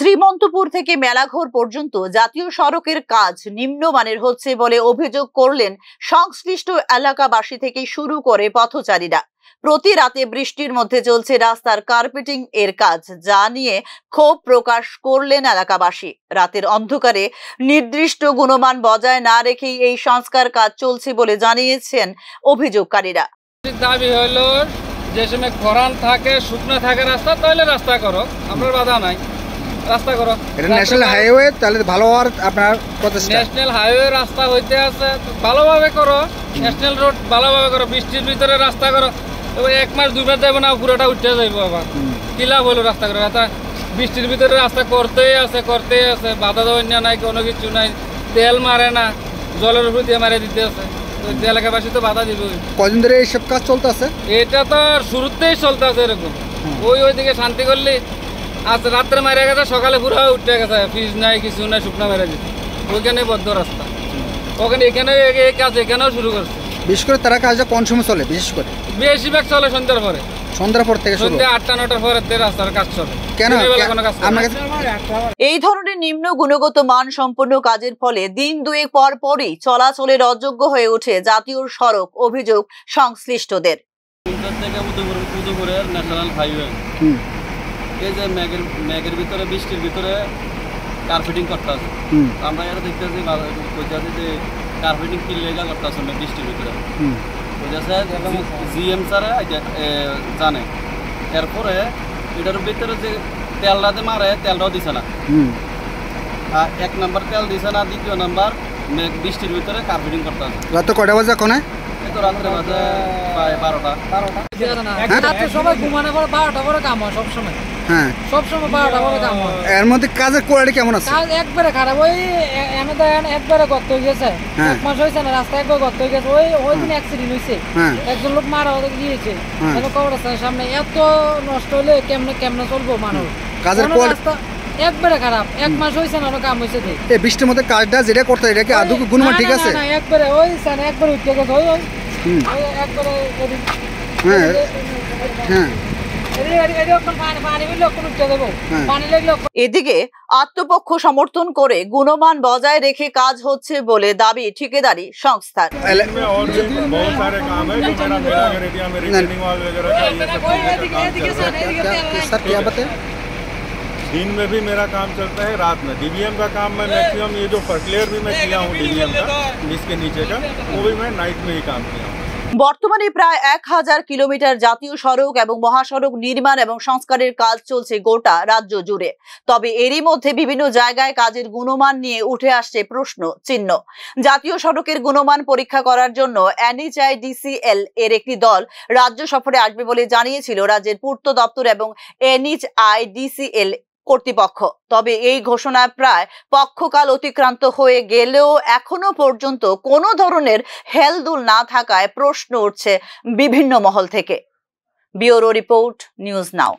শ্রীমন্তপুর থেকে মেলাঘর পর্যন্ত জাতীয় সড়কের কাজ নিম্নমানের হচ্ছে বলে অভিযোগ করলেন সংশ্লিষ্ট এলাকাবাসী থেকে শুরু করে পথচারীরা। প্রতি রাতে বৃষ্টির মধ্যে চলছে রাস্তার কার্পেটিং এর কাজ, যা নিয়ে ক্ষোভ প্রকাশ করলেন এলাকাবাসী। রাতের অন্ধকারে নির্দিষ্ট গুণমান বজায় না রেখেই এই সংস্কার কাজ চলছে বলে জানিয়েছেন অভিযোগকারীরা। দাবি হলো যে সময় খরান থাকে, শুকনো থাকে রাস্তা, তাহলে রাস্তা করো, আমরা বাধা নাই, রাস্তা করো। এটা ন্যাশনাল হাইওয়ে, তাহলে ভালো হওয়ার আপনার প্রচেষ্টা। ন্যাশনাল হাইওয়ে রাস্তা হইতে আছে, ভালোভাবে করো, ন্যাশনাল রোড ভালোভাবে করো, বৃষ্টির ভিতরে রাস্তা করো। এবার 1 মাস 2 মাস যাবে না, পুরোটা উঠে যাইব, আবার কি লাভ হলো রাস্তা করে? বৃষ্টির ভিতরে রাস্তা করতেই আছে, বাধা দেওয়া নাই, কোনো কিছু নাই, তেল মারে না, জলের উপর দিয়ে মারে দিতে আছে। এলাকাবাসী তো বাধা দিব। কদিন ধরে এইসব কাজ চলতে আছে? এটা তো শুরুতেই চলতে আছে এরকম। ওইদিকে শান্তি করলে আজ রাত্রে মারা গেছে, সকালে পুরো উঠে গেছে, ফ্রিজ নাই, কিছু নাই, শুকনো মেরে দিচ্ছে। ওইখানে বদ্ধ রাস্তা, ওখানে এখানে এই কাজ এখানেও শুরু করছে। বিশেষ করে তারা কাজটা কোন সময় চলে? বিশেষ করে বেশিরভাগ চলে সন্ধ্যার পরে, সন্ধ্যার পর থেকে, সন্ধ্যা 8টা 9টার পরে রাস্তার কাজ চলে। কেন? এই ধরনের নিম্ন গুণগত মান সম্পন্ন কাজের ফলে দিন 2 পর পরই চলাচলের অযোগ্য হয়ে ওঠে জাতীয় সড়ক। অভিযোগ সংশ্লিষ্টদের। ন্যাশনাল হাইওয়ে এই যে মেঘের ভিতরে, বৃষ্টির ভিতরে কার্পেটিং করতে আছে। আমরা এটা দেখতেছি যে কার্পেটিং কি লেগা করতে আছে বৃষ্টির ভিতরে, বুঝেছে জিএম স্যার জানে। এরপরে এটার ভিতরে যে তেলটাতে মারে, তেলটাও দিছে না। 1 নাম্বার তেল দিছে না, 2 নাম্বার বৃষ্টির ভিতরে কার্পেটিং করতে আছে। রাত কটা বাজে এখন? রাত্রে বাজে প্রায় 12টা। সবাই ঘুমানো পর 12টা পরে কাম হয় সবসময়। হ্যাঁ, সবসময় 12টা পরে কাম হয়। এর মধ্যে কাজের কোয়ালিটি কেমন আছে? কাজ একবারে খারাপ। ওই এনে তো একবারে গর্ত হয়ে গেছে, 1 মাস হয়েছে না, রাস্তা একবার গর্ত হয়ে গেছে। ওই দিন অ্যাক্সিডেন্ট হয়েছে, একজন লোক মারা গিয়েছে কবরস্থানের সামনে। এত নষ্ট হলে কেমনে চলবো মানুষ? কাজের রাস্তা একবারে খারাপ। 1 মাস হয়েছে না, কাম হয়েছে। এই বৃষ্টির মধ্যে কাজটা যেটা করতে, এটা কি আদৌ গুণমান ঠিক আছে? একবারে ওই একবারে উঠে গেছে, ওই একবারে। হ্যাঁ হ্যাঁ। এদিকে আত্মপক্ষ সমর্থন করে গুণমান বজায় রেখে কাজ হচ্ছে বলে দাবি ঠিকাদারি সংস্থার। दिन में भी मेरा काम चलता है, रात में डीवीएम का काम मैं मैक्सिमम, ये जो फर्टिलाइजर भी मैं किया हूँ डीवीएम का, इसके नीचे का, वो भी मैं नाइट में ही काम किया हूँ। বর্তমানে প্রায় 1000 কিলোমিটার জাতীয় সড়ক এবং মহাসড়ক নির্মাণ এবং সংস্কারের কাজ চলছে গোটা রাজ্য জুড়ে। তবে এরই মধ্যে বিভিন্ন জায়গায় কাজের গুণমান নিয়ে উঠে আসছে প্রশ্ন চিহ্ন। জাতীয় সড়কের গুণমান পরীক্ষা করার জন্য NHIDCL এর একটি দল রাজ্য সফরে আসবে বলে জানিয়েছিল রাজ্যের পূর্ত দপ্তর এবং NHIDCL কর্তৃপক্ষ। তবে এই ঘোষণা প্রায় পক্ষকাল অতিক্রান্ত হয়ে গেলেও এখনো পর্যন্ত কোনো ধরনের হেলদোল না থাকায় প্রশ্ন উঠছে বিভিন্ন মহল থেকে। Bureau report, news now.